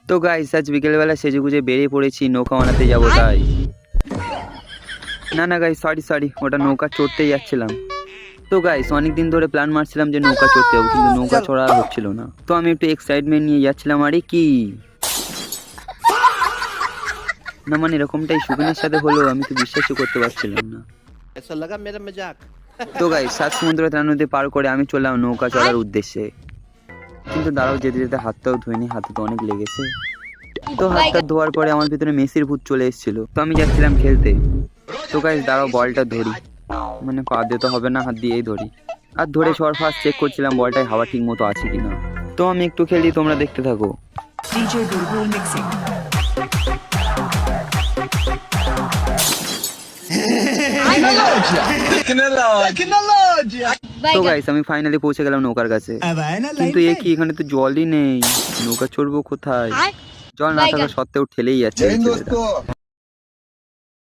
তো গাইস আজ বিকেলবেলা সেজেগুজে বেরিয়ে পড়েছি নৌকা বানাতে যাবো তাই। না গাইস সরি ওটা নৌকা চড়তেই যাচ্ছিলাম। তো গাইস অনেকদিন ধরে প্ল্যান মারছিলাম যে নৌকা চড়তে যাবো, কিন্তু নৌকা চড়া হচ্ছিল না। তো আমি একটু এক্সাইটমেন্ট নিয়ে যাচ্ছিলাম। আরে কি না মানে এরকমটাই সুবিনের সাথে হলো, আমি তো বিশ্বাসই করতে পারছিলাম না। তো গাইস 7 সমুদ্র 3 নদী পার করে আমি চললাম নৌকা চড়ার উদ্দেশ্যে। কিন্তু দাঁড়াও, যেতে যেতে হাতটাও ধুইনি, হাতে তো অনেক লেগেছে। তো হাতটা ধোয়ার পরে আমার ভিতরে মেসির ভূত চলে এসেছিল, তো আমি যাচ্ছিলাম খেলতে। তো গাইস দাঁড়াও বলটা ধরি, মানে পা দিয়ে তো হবে না, হাত দিয়েই ধরি। আর ধরে সবার ফার্স্ট চেক করছিলাম বলটায় হাওয়া ঠিক মতো আছে কিনা। তো আমি একটু খেলি, তোমরা দেখতে থাকো। তো গাইস আমি ফাইনালি পৌঁছে গেলাম নৌকার কাছে, কিন্তু এ কি, এখানে তো জলই নেই, নৌকা চড়বো কোথায়? জল না থাকা সত্ত্বেও ঠেলেই যাচ্ছে এই ছেলেটা।